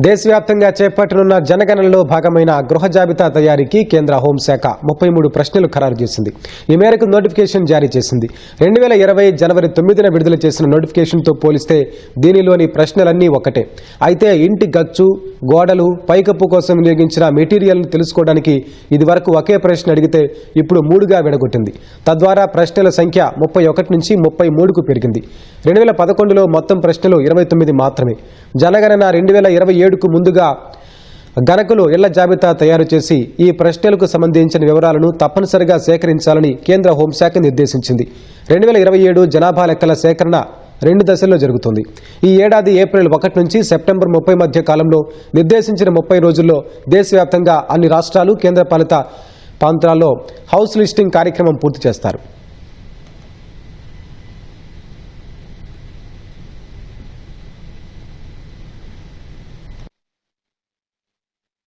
దేశవ్యాప్తంగా చేపట్టనున్న జనగణనలో భాగమైన గృహ జాబితా తయారీకి కేంద్ర హోంశాఖ 33 ప్రశ్నలు ఖరారు చేసింది. ఈ మేరకు నోటిఫికేషన్ జారీ చేసింది. 2020 జనవరి 9న విడుదల చేసిన నోటిఫికేషన్తో పోలిస్తే దీనిలోని ప్రశ్నలన్నీ ఒకటే. అయితే ఇంటి గచ్చు, గోడలు, పైకప్పు కోసం వినియోగించిన మెటీరియల్ను తెలుసుకోవడానికి ఇదివరకు ఒకే ప్రశ్న అడిగితే ఇప్పుడు 3గా విడగొట్టింది. తద్వారా ప్రశ్నల సంఖ్య 31 నుంచి 33కు పెరిగింది. 2011లో మొత్తం ప్రశ్నలు 29 మాత్రమే. జనగణన 2027కు ముందుగా గణకులు ఇళ్ల జాబితా తయారు చేసి ఈ ప్రశ్నలకు సంబంధించిన వివరాలను తప్పనిసరిగా సేకరించాలని కేంద్ర హోంశాఖ నిర్దేశించింది. 2027 జనాభా లెక్కల సేకరణ 2 దశల్లో జరుగుతుంది. ఈ ఏడాది ఏప్రిల్ 1 నుంచి సెప్టెంబర్ 30 మధ్య కాలంలో నిర్దేశించిన 30 రోజుల్లో దేశవ్యాప్తంగా అన్ని రాష్ట్రాలు, కేంద్రపాలిత ప్రాంతాల్లో హౌస్ లిస్టింగ్ కార్యక్రమం పూర్తి చేస్తారు.